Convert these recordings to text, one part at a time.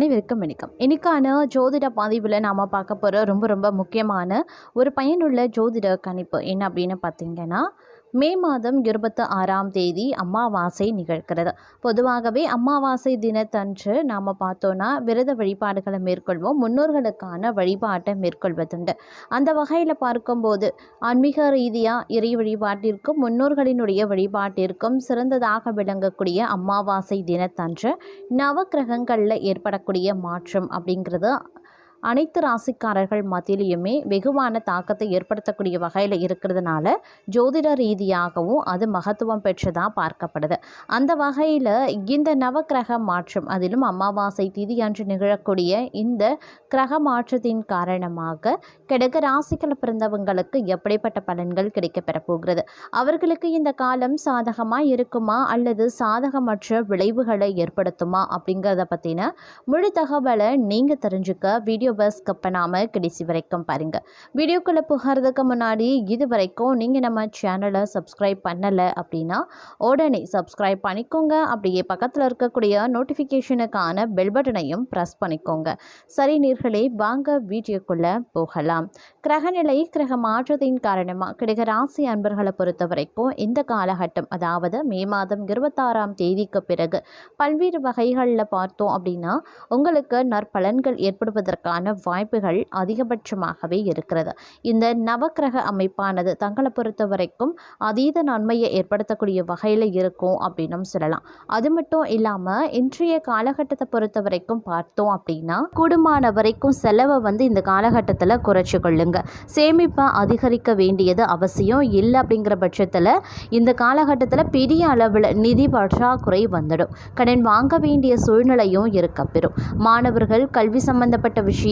அனைவருக்கும் வணக்கம். இன்னைக்கான ஜோதிட பதிவில் நாம் பார்க்க போகிற ரொம்ப முக்கியமான ஒரு பயனுள்ள ஜோதிட கணிப்பு என்ன அப்படின்னு பார்த்தீங்கன்னா, மே மாதம் 26ஆம் தேதி அமாவாசை நிகழ்கிறது. பொதுவாகவே அமாவாசை தினத்தன்று நாம் பார்த்தோன்னா விரத வழிபாடுகளை மேற்கொள்வோம், முன்னோர்களுக்கான வழிபாட்டை மேற்கொள்வதுண்டு. அந்த வகையில் பார்க்கும்போது ஆன்மீக ரீதியாக இறை வழிபாட்டிற்கும் முன்னோர்களினுடைய வழிபாட்டிற்கும் சிறந்ததாக விளங்கக்கூடிய அமாவாசை தினத்தன்று நவக்கிரகங்களில் ஏற்படக்கூடிய மாற்றம் அப்படிங்கிறது அனைத்து ராசிக்காரர்கள் மத்தியிலையுமே வெகுவான தாக்கத்தை ஏற்படுத்தக்கூடிய வகையில் இருக்கிறதுனால ஜோதிட ரீதியாகவும் அது மகத்துவம் பெற்றதாக பார்க்கப்படுது. அந்த வகையில் இந்த நவக்கிரக மாற்றம், அதிலும் அமாவாசை திதி அன்று நிகழக்கூடிய இந்த கிரக மாற்றத்தின் காரணமாக கிழக்கு ராசிகள் பிறந்தவங்களுக்கு எப்படிப்பட்ட பலன்கள் கிடைக்கப்பெற போகிறது, அவர்களுக்கு இந்த காலம் சாதகமாக இருக்குமா அல்லது சாதகமற்ற விளைவுகளை ஏற்படுத்துமா அப்படிங்கிறத பற்றின முழு தகவலை நீங்கள் தெரிஞ்சுக்க வீடியோ ஸ்கிப் பண்ணாமல் கடைசி வரைக்கும் பாருங்கள். வீடியோக்குள்ளே போகிறதுக்கு முன்னாடி இது வரைக்கும் நீங்கள் நம்ம சேனலை சப்ஸ்கிரைப் பண்ணலை அப்படின்னா உடனே சப்ஸ்கிரைப் பண்ணிக்கோங்க. அப்படியே பக்கத்தில் இருக்கக்கூடிய நோட்டிஃபிகேஷனுக்கான பெல் பட்டனையும் ப்ரெஸ் பண்ணிக்கோங்க. சரி நேயர்களே, வாங்க வீடியோக்குள்ளே போகலாம். கிரகநிலை கிரக மாற்றத்தின் காரணமாக கிரக ராசி அன்பர்களை பொறுத்த வரைக்கும் இந்த காலகட்டம், அதாவது மே மாதம் 26ஆம் தேதிக்கு பிறகு பல்வேறு வகைகளில் பார்த்தோம் அப்படின்னா உங்களுக்கு நற்பலன்கள் ஏற்படுவதற்கான வாய்ப்புகள் அதிகபட்சமாகவே இருக்கிறது. இந்த நவக்கிரக அமைப்பானது தங்களை பொறுத்த வரைக்கும் அதீத நன்மையை ஏற்படுத்தக்கூடிய வகையில் இருக்கும் அப்படின்னு சொல்லலாம். அது மட்டும் இல்லாமல் இன்றைய காலகட்டத்தை பொறுத்த வரைக்கும் பார்த்தோம் அப்படின்னா கூடுமான வரைக்கும் செலவை இந்த காலகட்டத்தில் குறைச்சி கொள்ளுங்க. சேமிப்பை அதிகரிக்க வேண்டியது அவசியம் இல்லை. அப்படிங்கிற பட்சத்தில் இந்த காலகட்டத்தில் பெரிய அளவில் நிதி பற்றாக்குறை வந்துடும். கடன் வாங்க வேண்டிய சூழ்நிலையும் இருக்கப்பெறும். மாணவர்கள் கல்வி சம்பந்தப்பட்ட விஷயத்தில்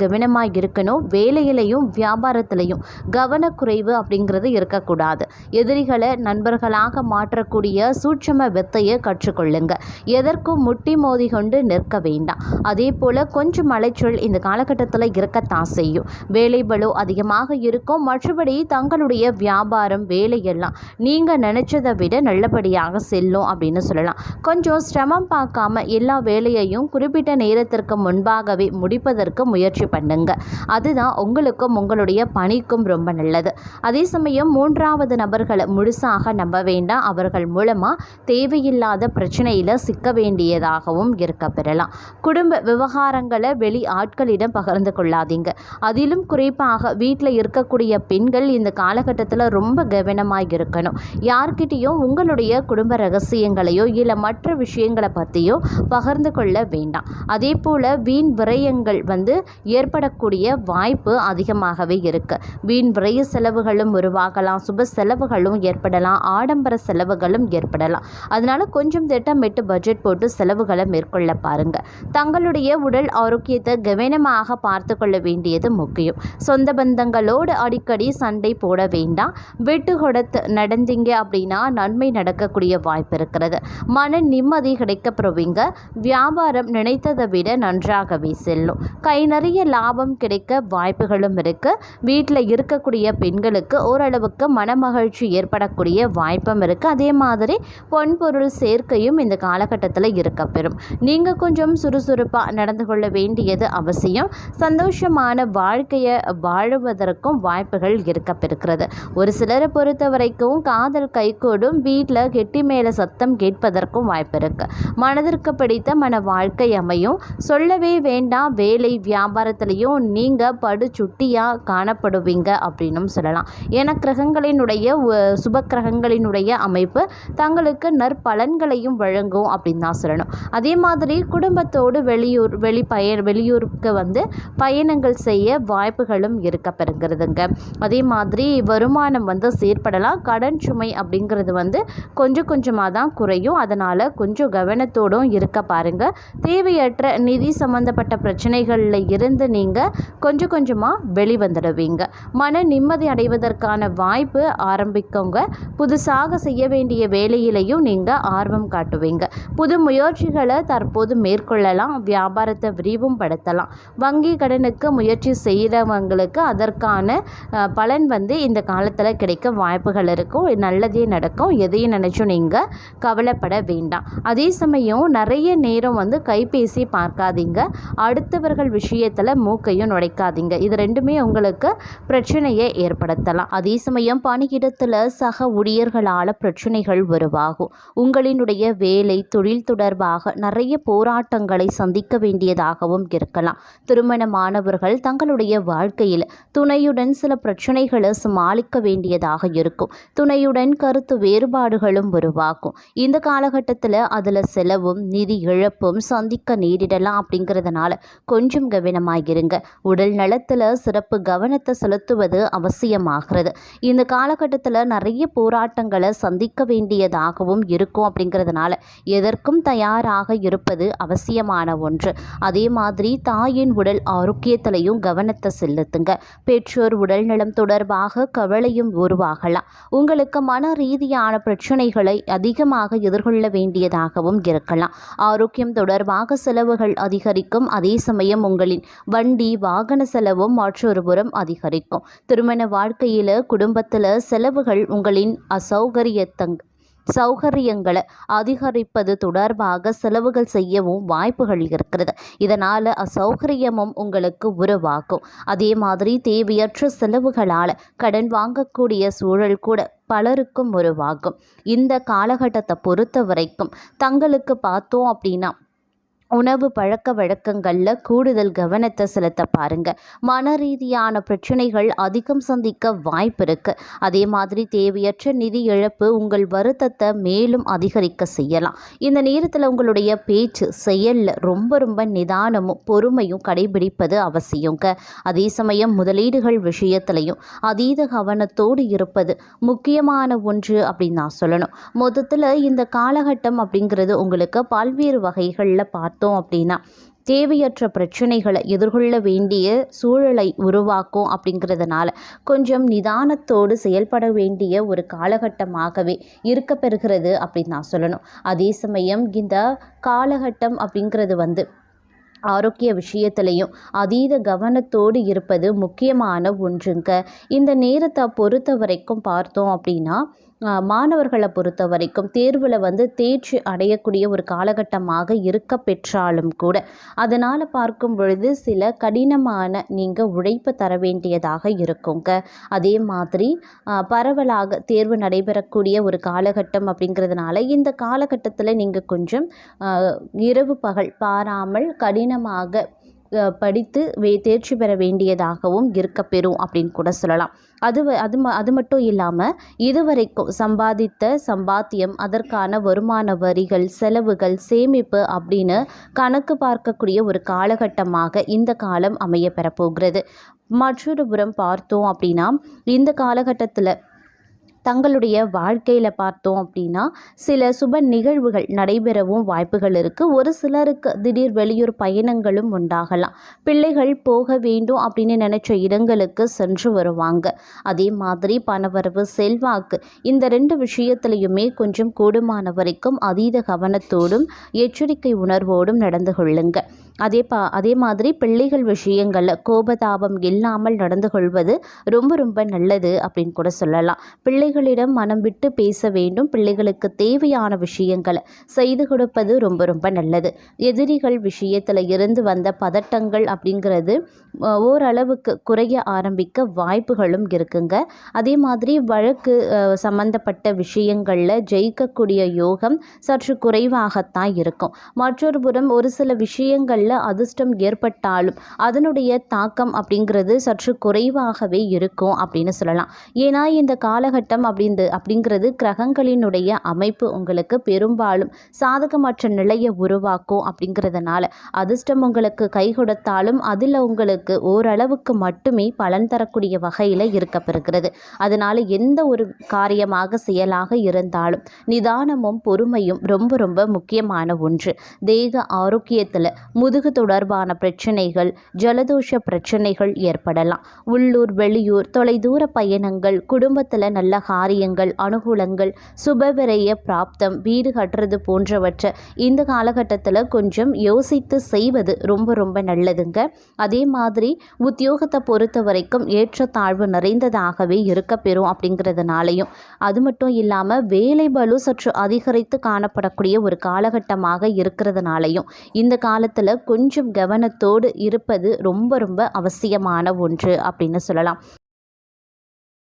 கவனமாக இருக்கணும். வேலையிலையும் வியாபாரத்திலையும் கவனக்குறைவு அப்படிங்கிறது இருக்கக்கூடாது. எதிரிகளை நண்பர்களாக மாற்றக்கூடிய சூட்சம வித்தையை கற்றுக்கொள்ளுங்க. எதற்கும் முட்டி மோதி கொண்டு நிற்க வேண்டாம். அதே போல் கொஞ்சம் அலைச்சல் இந்த காலகட்டத்தில் இருக்கத்தான் செய்யும். வேலை பளு அதிகமாக இருக்கும். மற்றபடி தங்களுடைய வியாபாரம் வேலையெல்லாம் நீங்கள் நினைச்சதை விட நல்லபடியாக செல்லும் அப்படின்னு சொல்லலாம். கொஞ்சம் சிரமம் பார்க்காம எல்லா வேலையையும் குறிப்பிட்ட நேரத்திற்கு முன்பாகவே முடிப்பதற்கு முயற்சி பண்ணுங்க. அதுதான் உங்களுக்கும் உங்களுடைய பணிக்கும் ரொம்ப நல்லது. அதே சமயம் மூன்றாவது நபர்களை முழுசாக நம்ப வேண்டாம். அவர்கள் மூலமா தேவையில்லாத பிரச்சனையில சிக்க வேண்டியதாகவும் இருக்க பெறலாம். குடும்ப விவகாரங்களை வெளி ஆட்களிடம் பகிர்ந்து கொள்ளாதீங்க. அதிலும் குறிப்பாக வீட்டில் இருக்கக்கூடிய பெண்கள் இந்த காலகட்டத்தில் ரொம்ப கவனமாக இருக்கணும். யார்கிட்டையும் உங்களுடைய குடும்ப ரகசியங்களையோ இல்லை மற்ற விஷயங்களை பற்றியோ பகிர்ந்து கொள்ள வேண்டாம். அதே போல வீண் விரயங்கள் ஏற்படக்கூடிய வாய்ப்பு அதிகமாகவே இருக்கு. வீண் விரய செலவுகளும் உருவாகலாம், சுப செலவுகளும் ஏற்படலாம், ஆடம்பர செலவுகளும் ஏற்படலாம். அதனால கொஞ்சம் திட்டமிட்டு பட்ஜெட் போட்டு செலவுகளை மேற்கொள்ள பாருங்க. தங்களுடைய உடல் ஆரோக்கியத்தை கவனமாக பார்த்து கொள்ள வேண்டியது முக்கியம். சொந்த பந்தங்களோடு அடிக்கடி சண்டை போட வேண்டாம். விட்டு கொடுத்து நடந்தீங்க அப்படின்னா நன்மை நடக்கக்கூடிய வாய்ப்பு இருக்கிறது. மன நிம்மதி கிடைக்கப்பெறுவீங்க. வியாபாரம் நினைத்ததை விட நன்றாகவே செல்லும். கை நிறைய லாபம் கிடைக்க வாய்ப்புகளும் இருக்கு. வீட்டில் இருக்கக்கூடிய பெண்களுக்கு ஓரளவுக்கு மனமகிழ்ச்சி ஏற்படக்கூடிய வாய்ப்பும் இருக்கு. அதே மாதிரி பொன்பொருள் சேர்க்கையும் இந்த காலகட்டத்தில் இருக்கப்பெறும். நீங்க கொஞ்சம் சுறுசுறுப்பாக நடந்து கொள்ள வேண்டியது அவசியம். சந்தோஷமான வாழ்க்கையை வாழுவதற்கும் வாய்ப்புகள் இருக்கப்பெறுகிறது. ஒரு சிலரை பொறுத்த வரைக்கும் காதல் கைகூடும். வீட்டில் கெட்டி மேல சத்தம் கேட்பதற்கும் வாய்ப்பு இருக்கு. மனதிற்கு பிடித்த மன வாழ்க்கை அமையும். சொல்லவே வேண்டாம், வேலை வியாபாரத்திலையும் நீங்கள் படு சுட்டியாக காணப்படுவீங்க அப்படின்னு சொல்லலாம். ஏன்னா கிரகங்களினுடைய சுப கிரகங்களினுடைய அமைப்பு தங்களுக்கு நற்பலன்களையும் வழங்கும் அப்படின்னு தான் சொல்லணும். அதே மாதிரி குடும்பத்தோடு வெளியூருக்கு பயணங்கள் செய்ய வாய்ப்புகளும் இருக்க பெறுகிறதுங்க. அதே மாதிரி வருமானம் சீர்படலாம். கடன் சுமை அப்படிங்கிறது கொஞ்சம் கொஞ்சமாக தான் குறையும். அதனால் கொஞ்சம் கவனத்தோடும் இருக்க பாருங்க. தேவையற்ற நிதி சம்பந்தப்பட்ட பிரச்சனைகள் சூழ்நிலைகளில் இருந்து நீங்கள் கொஞ்சம் கொஞ்சமாக வெளிவந்துடுவீங்க. மன நிம்மதி அடைவதற்கான வாய்ப்பு ஆரம்பிக்கோங்க. புதுசாக செய்ய வேண்டிய வேலையிலையும் நீங்கள் ஆர்வம் காட்டுவீங்க. புது முயற்சிகளை தற்போது மேற்கொள்ளலாம். வியாபாரத்தை விரிவும் படுத்தலாம். வங்கி கடனுக்கு முயற்சி செய்கிறவங்களுக்கு அதற்கான பலன் இந்த காலத்தில் கிடைக்க வாய்ப்புகள் இருக்கும். நல்லதே நடக்கும். எதையும் நினச்சும் நீங்கள் கவலைப்பட வேண்டாம். அதே சமயம் நிறைய நேரம் கைபேசி பார்க்காதீங்க. அடுத்தவர்கள் விஷயத்தில் மூக்கையும் நுழைக்காதீங்க. இது ரெண்டுமே உங்களுக்கு பிரச்சனையை ஏற்படுத்தலாம். அதே சமயம் பணியிடத்தில் சக ஊழியர்களால் பிரச்சனைகள் உருவாகும். உங்களினுடைய வேலை தொழில் தொடர்பாக நிறைய போராட்டங்களை சந்திக்க வேண்டியதாகவும் இருக்கலாம். திருமணமானவர்கள் தங்களுடைய வாழ்க்கையில் துணையுடன் சில பிரச்சனைகளை சமாளிக்க வேண்டியதாக இருக்கும். துணையுடன் கருத்து வேறுபாடுகளும் உருவாகும். இந்த காலகட்டத்தில் அதில் செலவும் நிதி இழப்பும் சந்திக்க நேரிடலாம். அப்படிங்கிறதுனால கொஞ்சம் கவனமாகிருங்க. உடல் நலத்தில் சிறப்பு கவனத்தை செலுத்துவது அவசியமாகிறது. இந்த காலகட்டத்தில் நிறைய போராட்டங்களை சந்திக்க வேண்டியதாகவும் இருக்கும். அப்படிங்கிறதுனால எதற்கும் தயாராக இருப்பது அவசியமான ஒன்று. அதே மாதிரி தாயின் உடல் ஆரோக்கியத்திலையும் கவனத்தை செலுத்துங்க. பெற்றோர் உடல் நலம் தொடர்பாக கவலையும் உருவாகலாம். உங்களுக்கு மன ரீதியான பிரச்சனைகளை அதிகமாக எதிர்கொள்ள வேண்டியதாகவும் இருக்கலாம். ஆரோக்கியம் தொடர்பாக செலவுகள் அதிகரிக்கும். அதே சமயம் உங்களின் வண்டி வாகன செலவும் மற்றொரு புறம் அதிகரிக்கும். திருமண வாழ்க்கையில் குடும்பத்தில் செலவுகள் உங்களின் சௌகரியங்களை அதிகரிப்பது தொடர்பாக செலவுகள் செய்யவும் வாய்ப்புகள் இருக்கிறது. இதனால் அசௌகரியமும் உங்களுக்கு உருவாகும். அதே மாதிரி தேவையற்ற செலவுகளால் கடன் வாங்கக்கூடிய சூழல் கூட பலருக்கும் உருவாகும். இந்த காலகட்டத்தை பொறுத்த வரைக்கும் தங்களுக்கு பார்த்தோம் அப்படின்னா உணவு பழக்க வழக்கங்களில் கூடுதல் கவனத்தை செலுத்த பாருங்க. மன ரீதியான பிரச்சனைகள் அதிகம் சந்திக்க வாய்ப்பு இருக்கு. அதே மாதிரி தேவையற்ற நிதி இழப்பு உங்கள் வருத்தத்தை மேலும் அதிகரிக்க செய்யலாம். இந்த நேரத்தில் உங்களுடைய பேச்சு செயலில் ரொம்ப நிதானமும் பொறுமையும் கடைபிடிப்பது அவசியங்க. அதே சமயம் முதலீடுகள் விஷயத்திலையும் அதீத கவனத்தோடு இருப்பது முக்கியமான ஒன்று அப்படின்னு நான் சொல்லணும். மொத்தத்தில் இந்த காலகட்டம் அப்படிங்கிறது உங்களுக்கு பல்வேறு வகைகளில் அப்படின்னா தேவையற்ற பிரச்சனைகளை எதிர்கொள்ள வேண்டிய சூழலை உருவாக்கும். அப்படிங்கிறதுனால கொஞ்சம் நிதானத்தோடு செயல்பட வேண்டிய ஒரு காலகட்டமாகவே இருக்கப்பெறுகிறது அப்படின்னு நான் சொல்லணும். அதே சமயம் இந்த காலகட்டம் அப்படிங்கிறது ஆரோக்கிய விஷயத்திலையும் அதீத கவனத்தோடு இருப்பது முக்கியமான ஒன்றுங்க. இந்த நேரத்தை பொறுத்த வரைக்கும் பார்த்தோம் அப்படின்னா மாணவர்களை பொறுத்த வரைக்கும் தேர்வில் தேர்ச்சி அடையக்கூடிய ஒரு காலகட்டமாக இருக்க பெற்றாலும் கூட அதனால் பார்க்கும் பொழுது சில கடினமான நீங்கள் உழைப்பு தர வேண்டியதாக இருக்குங்க. அதே மாதிரி பரவலாக தேர்வு நடைபெறக்கூடிய ஒரு காலகட்டம் அப்படிங்கிறதுனால இந்த காலகட்டத்தில் நீங்கள் கொஞ்சம் இரவு பகல் பாராமல் கடினமாக படித்து தேர்ச்சி பெற வேண்டியதாகவும் இருக்கப்பெறும் அப்படின்னு கூட சொல்லலாம். அது மட்டும் இல்லாமல் இதுவரைக்கும் சம்பாதித்த சம்பாத்தியம் அதற்கான வருமான வரிகள் செலவுகள் சேமிப்பு அப்படின்னு கணக்கு பார்க்கக்கூடிய ஒரு காலகட்டமாக இந்த காலம் அமைய பெறப்போகிறது. மற்றொரு புறம் பார்த்தோம் அப்படின்னா இந்த காலகட்டத்தில் தங்களுடைய வாழ்க்கையில் பார்த்தோம் அப்படின்னா சில சுப நிகழ்வுகள் நடைபெறவும் வாய்ப்புகள் இருக்குது. ஒரு சிலருக்கு திடீர் வெளியூர் பயணங்களும் உண்டாகலாம். பிள்ளைகள் போக வேண்டும் அப்படின்னு நினச்ச இடங்களுக்கு சென்று வருவாங்க. அதே மாதிரி பணவரவு செல்வாக்கு இந்த ரெண்டு விஷயத்துலையுமே கொஞ்சம் கூடுமான வரைக்கும் அதீத கவனத்தோடும் எச்சரிக்கை உணர்வோடும் நடந்து கொள்ளுங்க. அதே மாதிரி பிள்ளைகள் விஷயங்களில் கோபதாபம் இல்லாமல் நடந்து கொள்வது ரொம்ப நல்லது அப்படின்னு கூட சொல்லலாம். பிள்ளைகளிடம் மனம் விட்டு பேச வேண்டும். பிள்ளைகளுக்கு தேவையான விஷயங்களை செய்து கொடுப்பது ரொம்ப நல்லது. எதிரிகள் விஷயத்தில் இருந்து வந்த பதட்டங்கள் அப்படிங்கிறது ஓரளவுக்கு குறைய ஆரம்பிக்க வாய்ப்புகளும் இருக்குங்க. அதே மாதிரி வழக்கு சம்பந்தப்பட்ட விஷயங்களில் ஜெயிக்கக்கூடிய யோகம் சற்று குறைவாகத்தான் இருக்கும். மற்றொரு புறம் ஒரு சில விஷயங்களில் அதிர்ஷ்டம் ஏற்பட்டாலும் அதனுடைய தாக்கம் அப்படிங்கிறது சற்று குறைவாகவே இருக்கும் அப்படின்னு சொல்லலாம். ஏன்னா இந்த காலகட்டம் அப்படிங்கிறது கிரகங்களினுடைய அமைப்பு உங்களுக்கு பெரும்பாலும் சாதகமற்ற நிலையை உருவாக்கும். அப்படிங்கிறதுனால அதிர்ஷ்டம் உங்களுக்கு கை கொடுத்தாலும் அதில் உங்களுக்கு ஓரளவுக்கு மட்டுமே பலன் தரக்கூடிய வகையில் இருக்கப்பெறுகிறது. அதனால எந்த ஒரு காரியமாக செயலாக இருந்தாலும் நிதானமும் பொறுமையும் ரொம்ப முக்கியமான ஒன்று. தேக ஆரோக்கியத்தில் முதுகு தொடர்பான பிரச்சனைகள், ஜலதோஷ பிரச்சனைகள் ஏற்படலாம். உள்ளூர் வெளியூர் தொலைதூர பயணங்கள், குடும்பத்தில் நல்ல காரியங்கள், அனுகூலங்கள், சுபவிரய பிராப்தம், வீடு கட்டுறது போன்றவற்றை இந்த காலகட்டத்தில் கொஞ்சம் யோசித்து செய்வது ரொம்ப ரொம்ப நல்லதுங்க. அதே மாதிரி உத்தியோகத்தை பொறுத்த வரைக்கும் ஏற்றத்தாழ்வு நிறைந்ததாகவே இருக்க பெறும் அப்படிங்கிறதுனாலையும், அது மட்டும் இல்லாமல் வேலை பளு சற்று அதிகரித்து காணப்படக்கூடிய ஒரு காலகட்டமாக இருக்கிறதுனாலையும் இந்த காலத்தில் கொஞ்சம் கவனத்தோடு இருப்பது ரொம்ப ரொம்ப அவசியமான ஒன்று அப்படின்னு சொல்லலாம்.